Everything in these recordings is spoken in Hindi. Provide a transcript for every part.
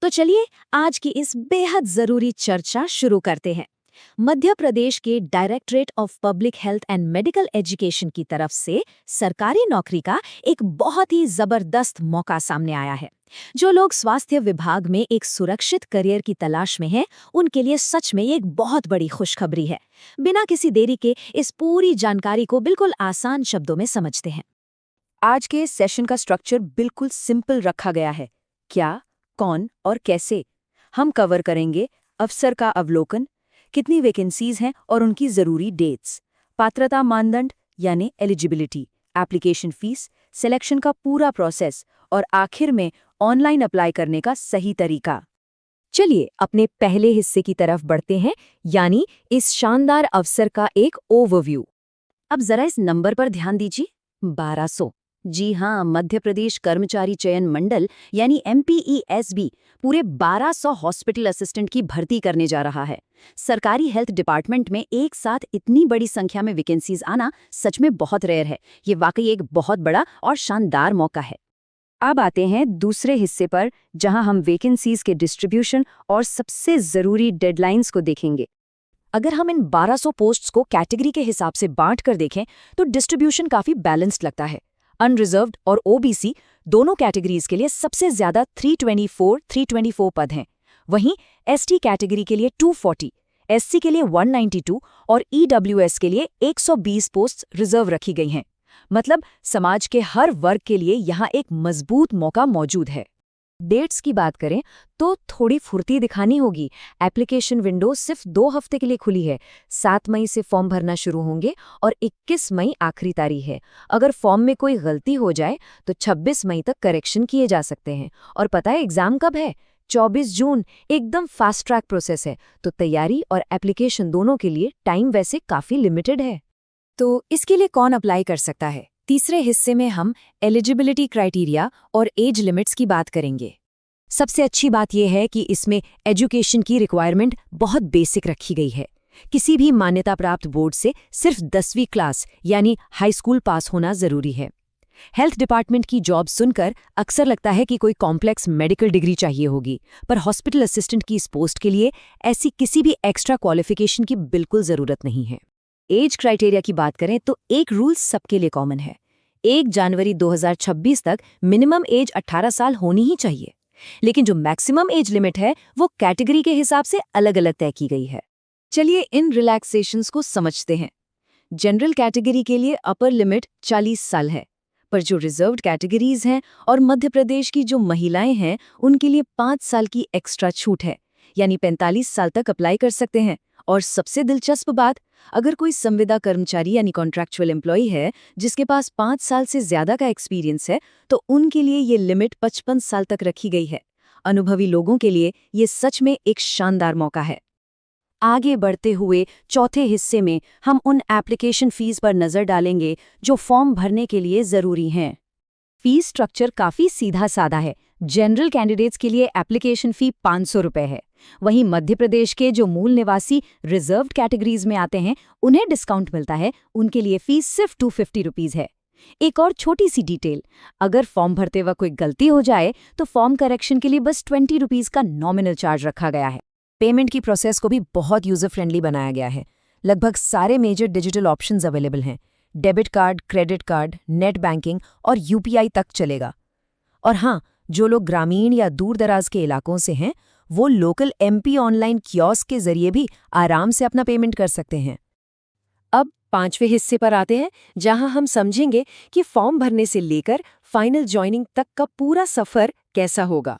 तो चलिए आज की इस बेहद जरूरी चर्चा शुरू करते हैं। मध्य प्रदेश के directorate of public health and medical education की तरफ से सरकारी नौकरी का एक बहुत ही जबरदस्त मौका सामने आया है। जो लोग स्वास्थ्य विभाग में एक सुरक्षित करियर की तलाश में हैं, उनके लिए सच में ये एक बहुत बड़ी खुशखबरी है। बिना किसी देरी के इस पूरी जानकारी को बिल्कुल आसान शब्दों में समझते हैं। आज के इस सेशन का स्ट्रक्चर बिल्कुल सिंपल रखा गया है। क्या, कौन और कैसे। हम कवर करेंगे अफसर का अवलोकन, कितनी वैकेंसीज हैं और उनकी ज़रूरी डेट्स, पात्रता मानदंड यानी एलिजिबिलिटी, एप्लीकेशन फीस, सिलेक्शन का पूरा प्रोसेस और आखिर में ऑनलाइन अप्लाई करने का सही तरीका। चलिए अपने पहले हिस्से की तरफ बढ़ते हैं, यानी इस शानदार अवसर का एक ओवरव्यू। अब जरा इस नंबर पर ध्यान दीजिए, 1200। जी हाँ, मध्य प्रदेश कर्मचारी चयन मंडल यानी MPESB पूरे 1200 हॉस्पिटल असिस्टेंट की भर्ती करने जा रहा है। सरकारी हेल्थ डिपार्टमेंट में एक साथ इतनी बड़ी संख्या में वैकेंसीज आना सच में बहुत रेयर है। ये वाकई एक बहुत बड़ा और शानदार मौका है। अब आते हैं दूसरे हिस्से पर, जहां हम वैकेंसीज के डिस्ट्रीब्यूशन और सबसे ज़रूरी डेडलाइंस को देखेंगे। अगर हम इन 1200 पोस्ट्स को कैटेगरी के हिसाब से बांट कर देखें तो डिस्ट्रीब्यूशन काफी बैलेंस्ड लगता है। अनरिजर्व्ड और OBC दोनों कैटेगरीज के लिए सबसे ज्यादा 324 पद हैं। वहीं ST कैटेगरी के लिए 240, SC के लिए 192 और EWS के लिए 120 पोस्ट रिजर्व रखी गई हैं। मतलब समाज के हर वर्ग के लिए यहाँ एक मजबूत मौका मौजूद है। डेट्स की बात करें तो थोड़ी फुर्ती दिखानी होगी। एप्लीकेशन विंडो सिर्फ 2 हफ्ते के लिए खुली है। 7 मई से फॉर्म भरना शुरू होंगे और 21 मई आखिरी तारीख है। अगर फॉर्म में कोई गलती हो जाए तो 26 मई तक करेक्शन किए जा सकते हैं। और पता है एग्जाम कब है? 24 जून। एकदम फास्ट ट्रैक प्रोसेस है। तो तैयारी और एप्लीकेशन दोनों के लिए टाइम वैसे काफी लिमिटेड है। तो इसके लिए कौन अप्लाई कर सकता है? तीसरे हिस्से में हम एलिजिबिलिटी क्राइटेरिया और एज लिमिट्स की बात करेंगे। सबसे अच्छी बात यह है कि इसमें एजुकेशन की रिक्वायरमेंट बहुत बेसिक रखी गई है। किसी भी मान्यता प्राप्त बोर्ड से सिर्फ 10वीं क्लास यानी हाई स्कूल पास होना जरूरी है। हेल्थ डिपार्टमेंट की जॉब सुनकर अक्सर लगता है कि कोई कॉम्प्लेक्स मेडिकल डिग्री चाहिए होगी, पर हॉस्पिटल असिस्टेंट की इस पोस्ट के लिए ऐसी किसी भी एक्स्ट्रा क्वालिफिकेशन की बिल्कुल जरूरत नहीं है। एज क्राइटेरिया की बात करें तो एक रूल सबके लिए कॉमन है। 1 जनवरी 2026 तक मिनिमम एज 18 साल होनी ही चाहिए। लेकिन जो मैक्सिमम एज लिमिट है वो कैटेगरी के हिसाब से अलग अलग तय की गई है। चलिए इन रिलैक्सेशंस को समझते हैं। जनरल कैटेगरी के लिए अपर लिमिट 40 साल है, पर जो रिजर्व्ड कैटेगरीज हैं और मध्य प्रदेश की जो महिलाएं हैं उनके लिए 5 साल की एक्स्ट्रा छूट है, यानी 45 साल तक अप्लाई कर सकते हैं। और सबसे दिलचस्प बात, अगर कोई संविदा कर्मचारी यानी कॉन्ट्रैक्चुअल एम्प्लॉई है जिसके पास 5 साल से ज्यादा का एक्सपीरियंस है तो उनके लिए ये लिमिट 55 साल तक रखी गई है। अनुभवी लोगों के लिए ये सच में एक शानदार मौका है। आगे बढ़ते हुए चौथे हिस्से में हम उन एप्लीकेशन फीस पर नजर डालेंगे जो फॉर्म भरने के लिए जरूरी हैं। फीस स्ट्रक्चर काफी सीधा साधा है। जनरल कैंडिडेट्स के लिए एप्लीकेशन फी 500 रुपये है। वहीं मध्य प्रदेश के जो मूल निवासी रिजर्व्ड कैटेगरीज में आते हैं उन्हें डिस्काउंट मिलता है, उनके लिए फीस सिर्फ 250 रुपीज़ है। एक और छोटी सी डिटेल, अगर फॉर्म भरते वक्त कोई गलती हो जाए तो फॉर्म करेक्शन के लिए बस 20 रुपीज़ का नॉमिनल चार्ज रखा गया है। पेमेंट की प्रोसेस को भी बहुत यूजर फ्रेंडली बनाया गया है। लगभग सारे मेजर डिजिटल ऑप्शंस अवेलेबल हैं। Debit card, credit card, net banking और UPI तक चलेगा। और हाँ, जो लोग ग्रामीण या दूर दराज के इलाकों से हैं वो लोकल MP ऑनलाइन कियोस्क के जरिए भी आराम से अपना पेमेंट कर सकते हैं। अब 5वें हिस्से पर आते हैं, जहां हम समझेंगे कि फॉर्म भरने से लेकर फाइनल ज्वाइनिंग तक का पूरा सफर कैसा होगा।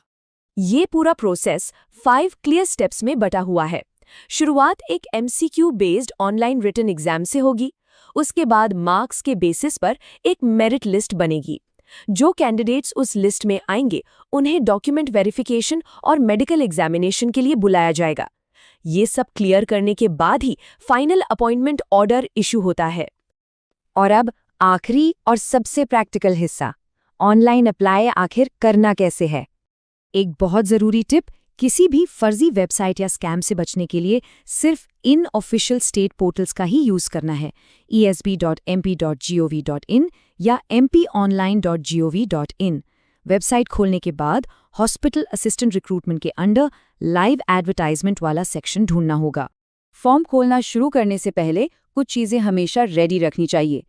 ये पूरा प्रोसेस 5 क्लियर स्टेप्स में बटा हुआ है। शुरुआत एक MCQ based online written exam से होगी। उसके बाद मार्क्स के बेसिस पर एक मेरिट लिस्ट बनेगी। जो कैंडिडेट्स उस लिस्ट में आएंगे उन्हें डॉक्यूमेंट वेरिफिकेशन और मेडिकल एग्जामिनेशन के लिए बुलाया जाएगा। ये सब क्लियर करने के बाद ही फाइनल अपॉइंटमेंट ऑर्डर इशू होता है। और अब आखिरी और सबसे प्रैक्टिकल हिस्सा, ऑनलाइन अप्लाई आखिर करना कैसे है। एक बहुत जरूरी टिप, किसी भी फर्जी वेबसाइट या स्कैम से बचने के लिए सिर्फ इन ऑफिशियल स्टेट पोर्टल्स का ही यूज करना है। esb.mp.gov.in या mponline.gov.in। वेबसाइट खोलने के बाद हॉस्पिटल असिस्टेंट रिक्रूटमेंट के अंडर लाइव एडवर्टाइजमेंट वाला सेक्शन ढूंढना होगा। फॉर्म खोलना शुरू करने से पहले कुछ चीज़ें हमेशा रेडी रखनी चाहिए।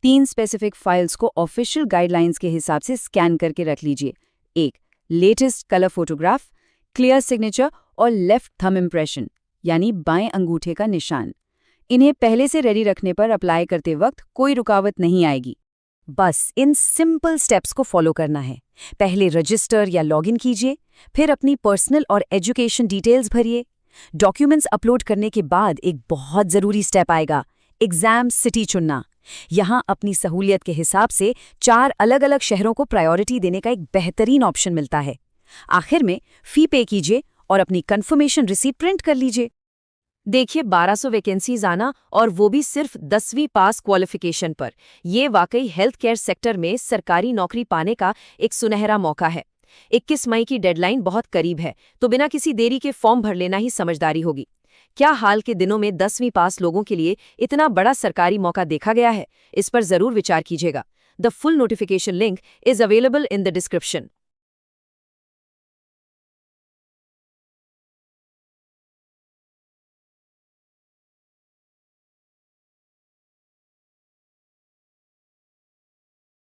3 स्पेसिफिक फाइल्स को ऑफिशियल गाइडलाइंस के हिसाब से स्कैन करके रख लीजिए। 1 latest colour photograph, clear signature और लेफ्ट थंब इम्प्रेशन यानी बाएं अंगूठे का निशान। इन्हें पहले से रेडी रखने पर अप्लाई करते वक्त कोई रुकावट नहीं आएगी। बस इन सिंपल स्टेप्स को फॉलो करना है। पहले रजिस्टर या लॉगिन कीजिए, फिर अपनी पर्सनल और एजुकेशन डिटेल्स भरिए। डॉक्यूमेंट्स अपलोड करने के बाद एक बहुत ज़रूरी स्टेप आएगा, एग्जाम सिटी चुनना। यहाँ अपनी सहूलियत के हिसाब से 4 अलग-अलग शहरों को प्रायोरिटी देने का एक बेहतरीन ऑप्शन मिलता है। आखिर में फी पे कीजिए और अपनी कंफर्मेशन रिसीप्ट प्रिंट कर लीजिए। देखिए 1200 वैकेंसीज आना, और वो भी सिर्फ 10वीं पास क्वालिफिकेशन पर। ये वाकई हेल्थ केयर सेक्टर में सरकारी नौकरी पाने का एक सुनहरा मौका है। 21 मई की डेडलाइन बहुत करीब है, तो बिना किसी देरी के फॉर्म भर लेना ही समझदारी होगी। क्या हाल के दिनों में 10वीं पास लोगों के लिए इतना बड़ा सरकारी मौका देखा गया है? इस पर जरूर विचार कीजिएगा। The full notification link is available in the description.